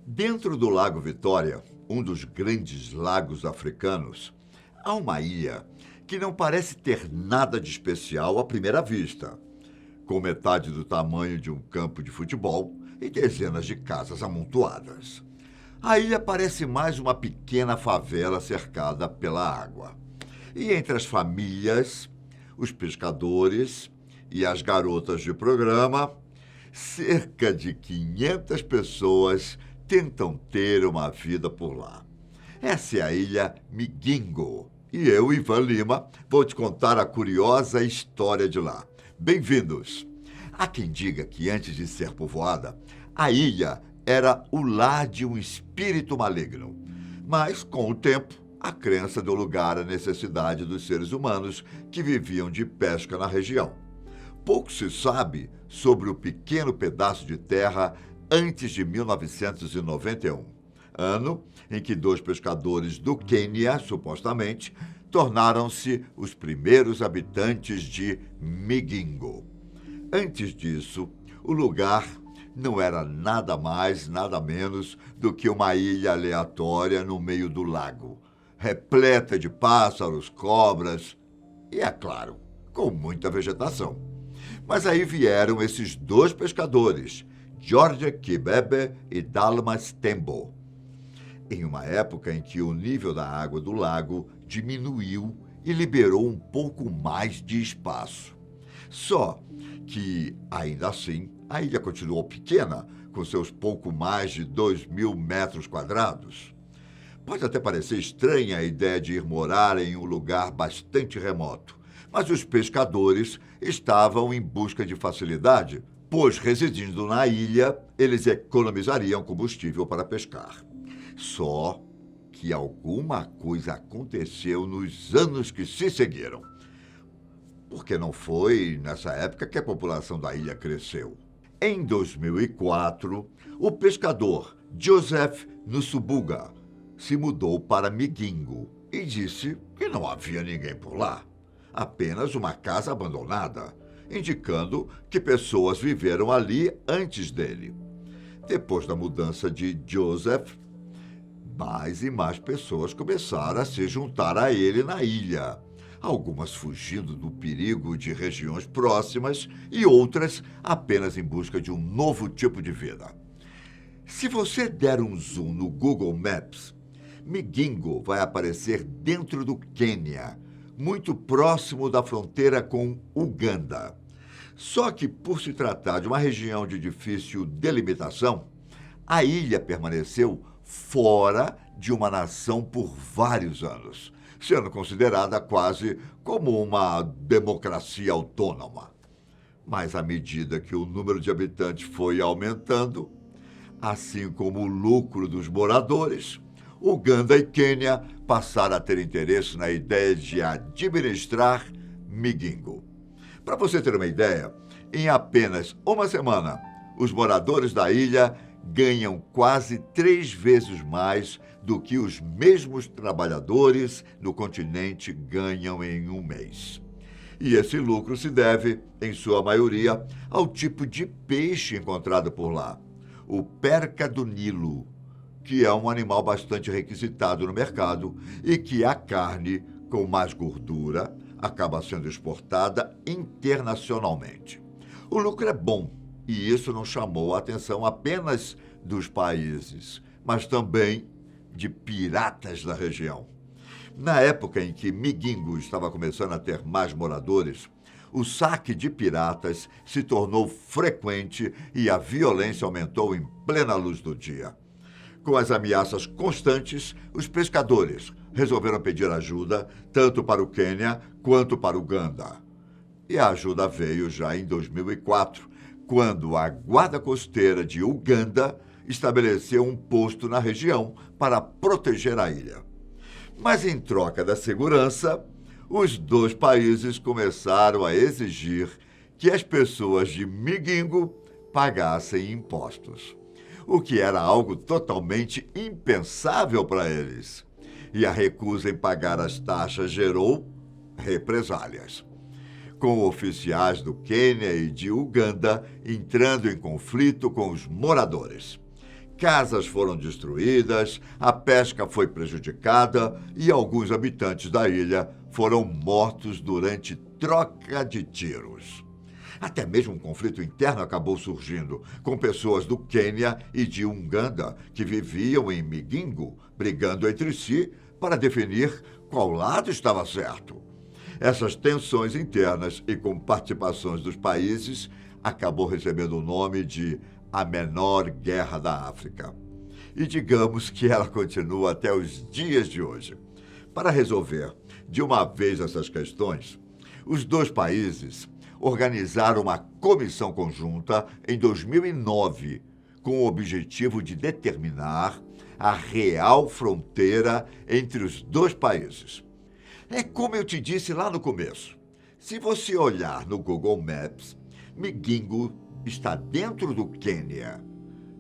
Dentro do Lago Vitória, um dos grandes lagos africanos, há uma ilha que não parece ter nada de especial à primeira vista, com metade do tamanho de um campo de futebol e dezenas de casas amontoadas. A ilha parece mais uma pequena favela cercada pela água. E entre as famílias, os pescadores e as garotas de programa, cerca de 500 pessoas tentam ter uma vida por lá. Essa é a ilha Migingo. E eu, Ivan Lima, vou te contar a curiosa história de lá. Bem-vindos! Há quem diga que antes de ser povoada, a ilha era o lar de um espírito maligno. Mas, com o tempo, a crença deu lugar à necessidade dos seres humanos que viviam de pesca na região. Pouco se sabe sobre o pequeno pedaço de terra antes de 1991, ano em que dois pescadores do Quênia, supostamente, tornaram-se os primeiros habitantes de Migingo. Antes disso, o lugar não era nada mais, nada menos do que uma ilha aleatória no meio do lago, repleta de pássaros, cobras e, é claro, com muita vegetação. Mas aí vieram esses dois pescadores, George Kibebe e Dalmas Tembo, em uma época em que o nível da água do lago diminuiu e liberou um pouco mais de espaço. Só que, ainda assim, a ilha continuou pequena, com seus pouco mais de 2.000 metros quadrados. Pode até parecer estranha a ideia de ir morar em um lugar bastante remoto, mas os pescadores estavam em busca de facilidade, pois, residindo na ilha, eles economizariam combustível para pescar. Só que alguma coisa aconteceu nos anos que se seguiram. Porque não foi nessa época que a população da ilha cresceu. Em 2004, o pescador Joseph Nsubuga se mudou para Migingo e disse que não havia ninguém por lá, apenas uma casa abandonada, indicando que pessoas viveram ali antes dele. Depois da mudança de Joseph, mais e mais pessoas começaram a se juntar a ele na ilha, algumas fugindo do perigo de regiões próximas e outras apenas em busca de um novo tipo de vida. Se você der um zoom no Google Maps, Migingo vai aparecer dentro do Quênia, muito próximo da fronteira com Uganda. Só que, por se tratar de uma região de difícil delimitação, a ilha permaneceu fora de uma nação por vários anos, sendo considerada quase como uma democracia autônoma. Mas à medida que o número de habitantes foi aumentando, assim como o lucro dos moradores, Uganda e Quênia passaram a ter interesse na ideia de administrar Migingo. Para você ter uma ideia, em apenas uma semana, os moradores da ilha ganham quase 3 vezes mais do que os mesmos trabalhadores no continente ganham em um mês. E esse lucro se deve, em sua maioria, ao tipo de peixe encontrado por lá, o perca do Nilo, que é um animal bastante requisitado no mercado e que a carne, com mais gordura, acaba sendo exportada internacionalmente. O lucro é bom, e isso não chamou a atenção apenas dos países, mas também de piratas da região. Na época em que Migingo estava começando a ter mais moradores, o saque de piratas se tornou frequente e a violência aumentou em plena luz do dia. Com as ameaças constantes, os pescadores resolveram pedir ajuda tanto para o Quênia quanto para Uganda. E a ajuda veio já em 2004, quando a Guarda Costeira de Uganda estabeleceu um posto na região para proteger a ilha. Mas, em troca da segurança, os dois países começaram a exigir que as pessoas de Migingo pagassem impostos, o que era algo totalmente impensável para eles. E a recusa em pagar as taxas gerou represálias, com oficiais do Quênia e de Uganda entrando em conflito com os moradores. Casas foram destruídas, a pesca foi prejudicada e alguns habitantes da ilha foram mortos durante troca de tiros. Até mesmo um conflito interno acabou surgindo, com pessoas do Quênia e de Uganda que viviam em Migingo, brigando entre si para definir qual lado estava certo. Essas tensões internas e com participações dos países acabou recebendo o nome de a menor guerra da África. E digamos que ela continua até os dias de hoje. Para resolver de uma vez essas questões, os dois países organizaram uma comissão conjunta em 2009 com o objetivo de determinar a real fronteira entre os dois países. É como eu te disse lá no começo. Se você olhar no Google Maps, Migingo está dentro do Quênia.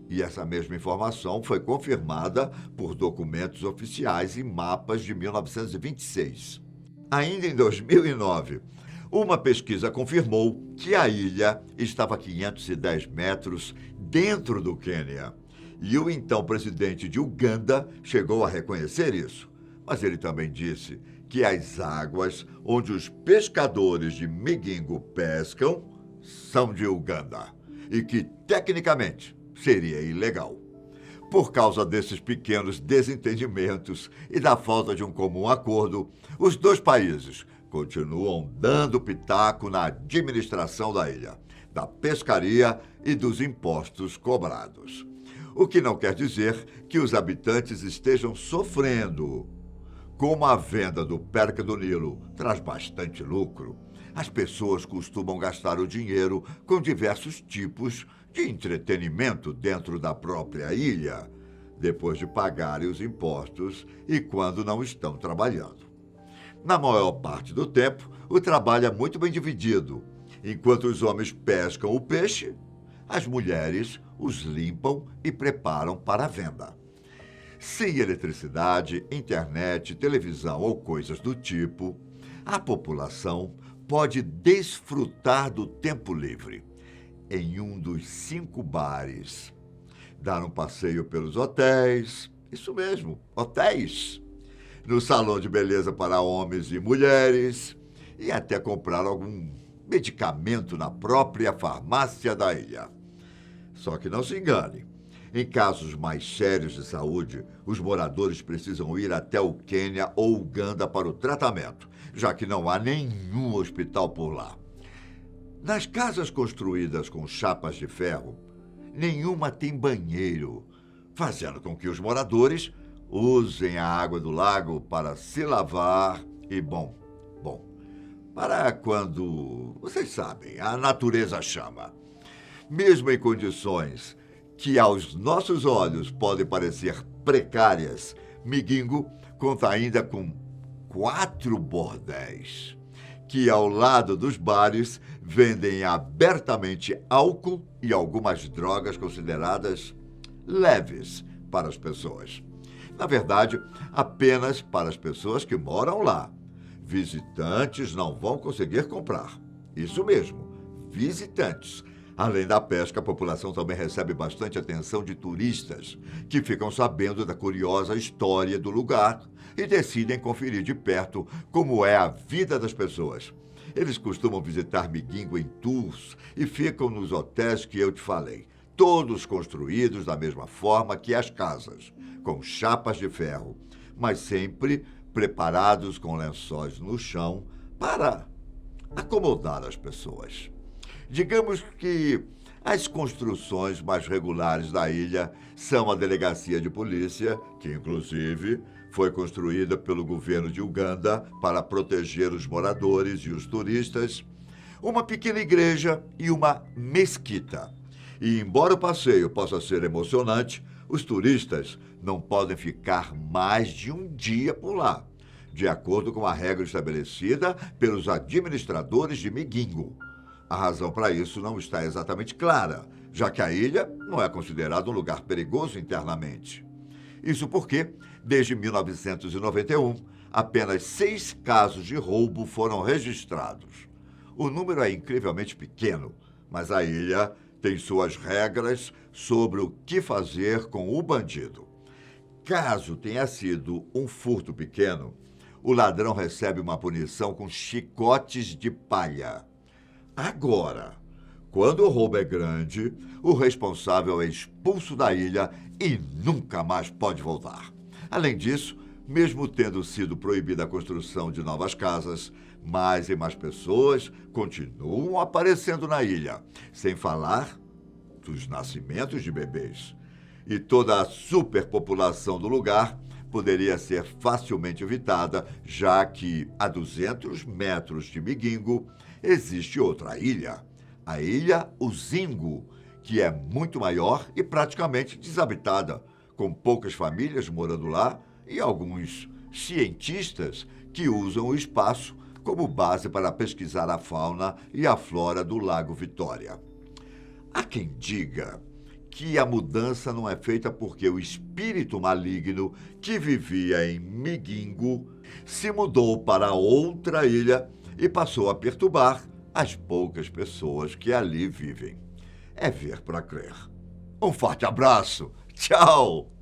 E essa mesma informação foi confirmada por documentos oficiais e mapas de 1926. Ainda em 2009, uma pesquisa confirmou que a ilha estava a 510 metros dentro do Quênia. E o então presidente de Uganda chegou a reconhecer isso. Mas ele também disse que as águas onde os pescadores de Migingo pescam são de Uganda e que, tecnicamente, seria ilegal. Por causa desses pequenos desentendimentos e da falta de um comum acordo, os dois países continuam dando pitaco na administração da ilha, da pescaria e dos impostos cobrados. O que não quer dizer que os habitantes estejam sofrendo. Como a venda do Perca do Nilo traz bastante lucro, as pessoas costumam gastar o dinheiro com diversos tipos de entretenimento dentro da própria ilha, depois de pagarem os impostos e quando não estão trabalhando. Na maior parte do tempo, o trabalho é muito bem dividido. Enquanto os homens pescam o peixe, as mulheres os limpam e preparam para a venda. Sem eletricidade, internet, televisão ou coisas do tipo, a população pode desfrutar do tempo livre em um dos 5 bares, dar um passeio pelos hotéis, isso mesmo, hotéis, no salão de beleza para homens e mulheres e até comprar algum medicamento na própria farmácia da ilha. Só que não se engane, em casos mais sérios de saúde, os moradores precisam ir até o Quênia ou Uganda para o tratamento, já que não há nenhum hospital por lá. Nas casas construídas com chapas de ferro, nenhuma tem banheiro, fazendo com que os moradores usem a água do lago para se lavar e, para quando, vocês sabem, a natureza chama. Mesmo em condições que aos nossos olhos podem parecer precárias, Migingo conta ainda com 4 bordéis, que ao lado dos bares vendem abertamente álcool e algumas drogas consideradas leves para as pessoas. Na verdade, apenas para as pessoas que moram lá. Visitantes não vão conseguir comprar. Isso mesmo, visitantes. Além da pesca, a população também recebe bastante atenção de turistas, que ficam sabendo da curiosa história do lugar e decidem conferir de perto como é a vida das pessoas. Eles costumam visitar Migingo em tours e ficam nos hotéis que eu te falei, todos construídos da mesma forma que as casas, com chapas de ferro, mas sempre preparados com lençóis no chão para acomodar as pessoas. Digamos que as construções mais regulares da ilha são a delegacia de polícia, que inclusive foi construída pelo governo de Uganda para proteger os moradores e os turistas, uma pequena igreja e uma mesquita. E embora o passeio possa ser emocionante, os turistas não podem ficar mais de um dia por lá, de acordo com a regra estabelecida pelos administradores de Migingo. A razão para isso não está exatamente clara, já que a ilha não é considerada um lugar perigoso internamente. Isso porque, desde 1991, apenas 6 casos de roubo foram registrados. O número é incrivelmente pequeno, mas a ilha tem suas regras sobre o que fazer com o bandido. Caso tenha sido um furto pequeno, o ladrão recebe uma punição com chicotes de palha. Agora, quando o roubo é grande, o responsável é expulso da ilha e nunca mais pode voltar. Além disso, mesmo tendo sido proibida a construção de novas casas, mais e mais pessoas continuam aparecendo na ilha, sem falar dos nascimentos de bebês. E toda a superpopulação do lugar poderia ser facilmente evitada, já que a 200 metros de Migingo existe outra ilha, a Ilha Uzingo, que é muito maior e praticamente desabitada, com poucas famílias morando lá e alguns cientistas que usam o espaço como base para pesquisar a fauna e a flora do Lago Vitória. Há quem diga que a mudança não é feita porque o espírito maligno que vivia em Migingo se mudou para outra ilha e passou a perturbar as poucas pessoas que ali vivem. É ver para crer. Um forte abraço. Tchau!